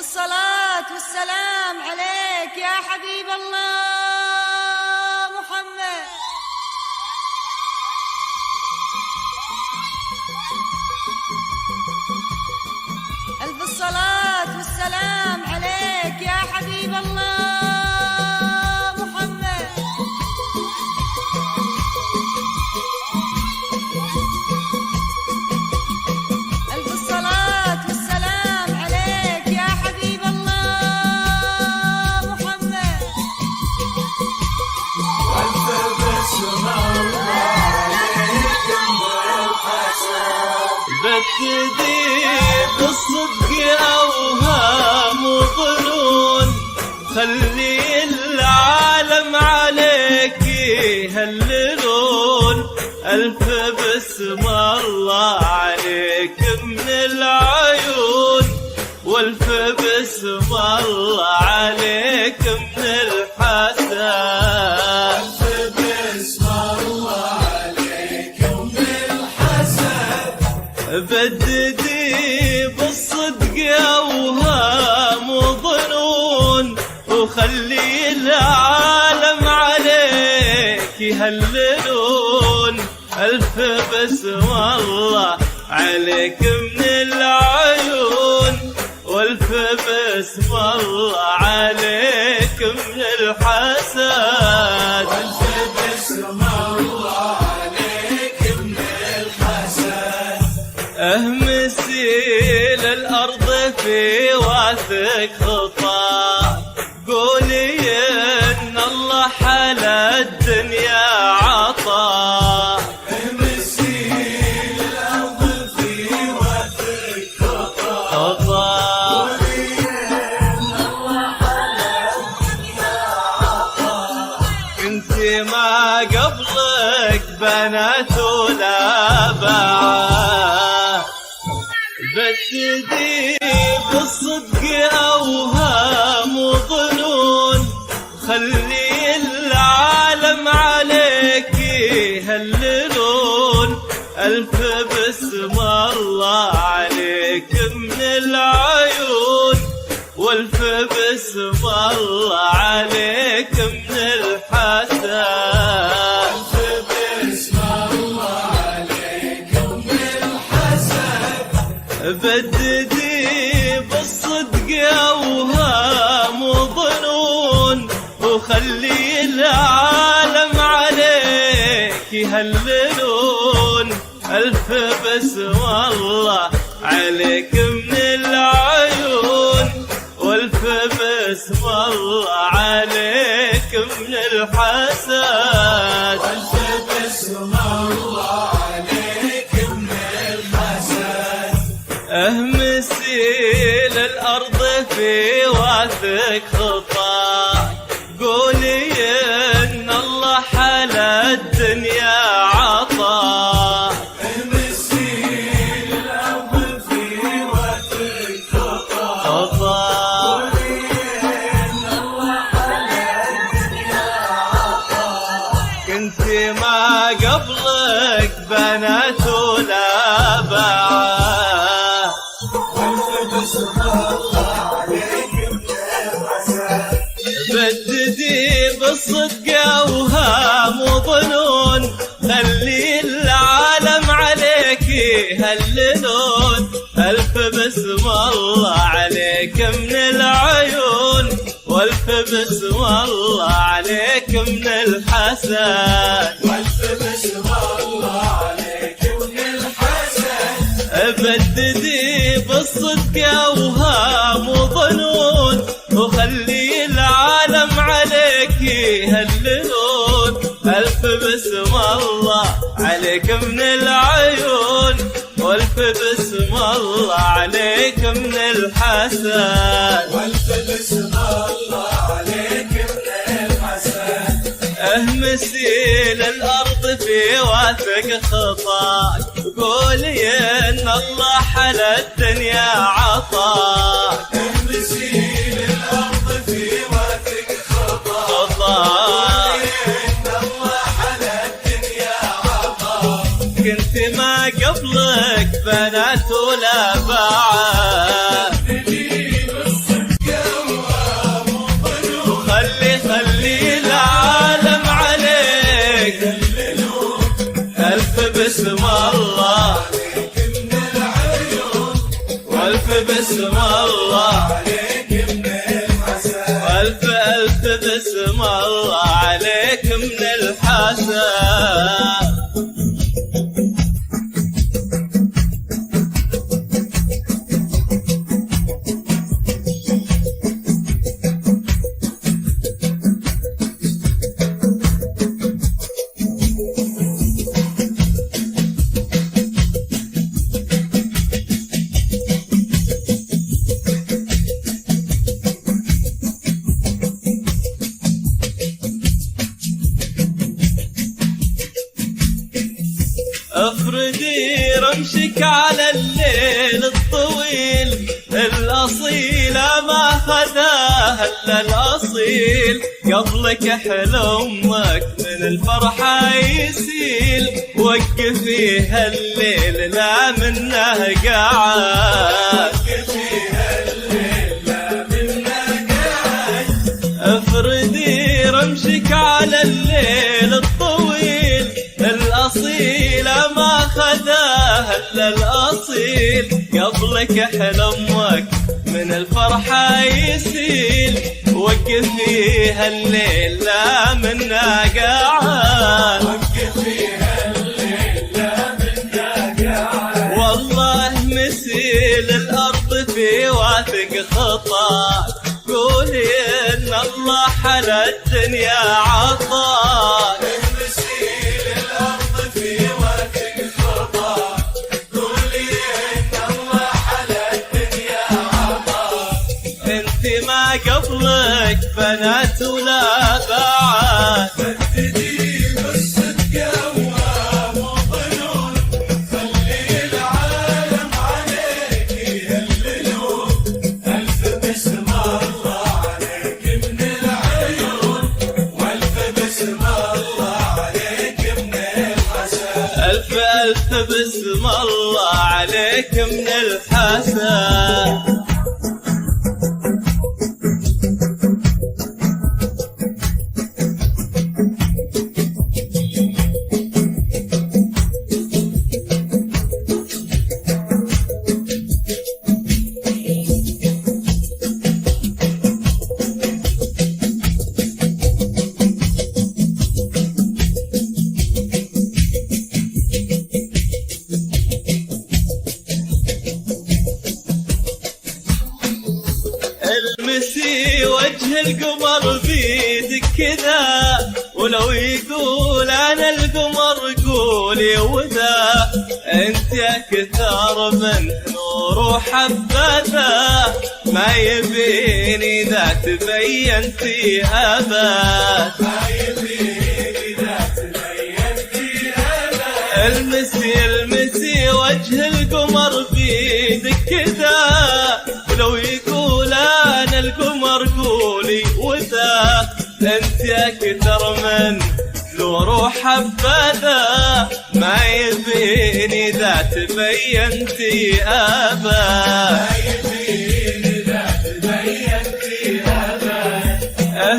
الصلاة والسلام عليك يا حبيب الله محمد. ألف الصلاة والسلام عليك يا حبيب الله محمد. ألف الصلاة والسلام عليك يا حبيب الله محمد. وأنت باسم الله عليك بالحسن. ببتدي بالصدق أوهام وظنون، خلي العالم عليك يهللون. ألف باسم الله عليك من العيون، والف باسم الله عليك من الحسن. ألف باسم الله عليك من الحسن. بددي بالصدق أوهام وظنون، وخلي العالم عليك يهللون. ألف باسم الله عليك من العيون، والف باسم الله عليك من الحسد. وأنت باسم الله عليك من الحسن. أهمسي للأرض في واثق خطى، قولي إن الله حلا الدنيا عطا. امسي للأرض في وثق خطا. كنتي ما قبلك بنات ولا باع، بتدي بالصدق أوهام وظنون، خلي العالم عليك يهللون. ألف باسم الله عليك من العيون، والف باسم الله عليك من الحسد. ألف باسم الله عليك من الحسن. بددي بالصدق أوهام وظنون، وخلي العالم عليك يهللون. ألف باسم الله عليك من العيون، والف باسم الله عليك من الحسد. ألف باسم الله عليك من الحسن. أهمسي للأرض في واثق خطى، قولي إن الله حلا الدنيا عطا. امسي للأرض في وثق خطا. كنتي ما قبلك بنات ولا باع، ألف باسم الله عليك من الحسن. بددي بالصدق أوهام وظنون، خلي العالم عليك يهللون. ألف باسم الله عليك من العيون، والف باسم الله عليك من الحسد. وألف باسم الله عليك من الحسن. بددي بالصدق أوهام وظنون، وخلي العالم عليك يهللون. ألف باسم الله عليك من العيون، والف باسم الله عليك من الحسد. وألف باسم الله عليك من الحسن. أهمسي للأرض في واثق خطاك، قولي إن الله حلا الدنيا عطاك. امسي للأرض في وثق خطا. إن الله حلا الدنيا عطا. كنت ما قبلك بنات ولا باع، بدي بالصدق ألف بسم الله عليك من العيون، والف بسم الله عليك من الحسن، والف ألف بسم الله عليك من الحسن. افردي رمشك على الليل الطويل، الأصيلة ما خذاها إلا الأصيل، قبلك حلمك من الفرحة يسيل، وقفيها الليل لا منه قاعد، افردي رمشك على الليل الطويل، الأصيلة ما خذاها إلا الأصيل، قبلك حلمك من الفرحة يسيل، وقفيها الليل لا منا قاعد، والله مسيل الأرض في واثق خطاك، قولي إن الله حلا الدنيا عطاك، مسيل الأرض في واثق خطاك، قولي إن الله حلا الدنيا عطاك، انت ما قبلك بنات ولا بعد، بددي بالصدق أوهام وظنون، خلي العالم عليك يهللون، ألف بسم الله عليك من العيون، والف بسم الله عليك من الحسن، ألف ألف بسم الله عليك من الحسن. المسي وجه القمر بيدك كذا، ولو يقول انا القمر قولي وذا، انت اكثر من نور وحبذا، ما يبيني اذا تبينتي ابد، ما يبيني إذا تبينتي أبد، المسي وجه القمر بيدك كذا، ولو يقول انا القمر قولي وذا، انت اكثر من نور وحبذا، ما يبيني اذا تبينتي ابد، ما يبيني إذا تبينتي أبد،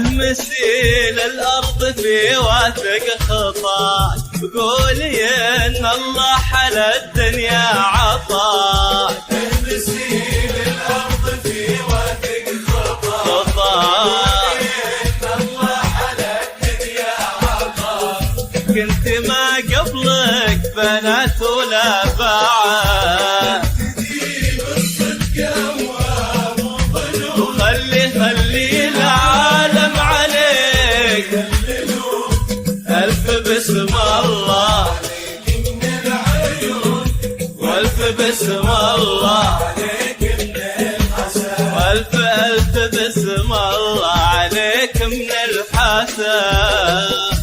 مسيل الارض في واثق خطاك، قولي ان الله حلا الدنيا عطاك، مسيل الأرض في واثق خطاك، خطاك إن الله حلا الدنيا عطاك، كنت ما قبلك بنات ولا بعد، بددي بالصدق أوهام وظنون، خلي العالم عليك يهللون، ألف بسم الله عليك من العيون، والف بسم الله عليك من الحسن، والف ألف بسم الله عليك من الحسن.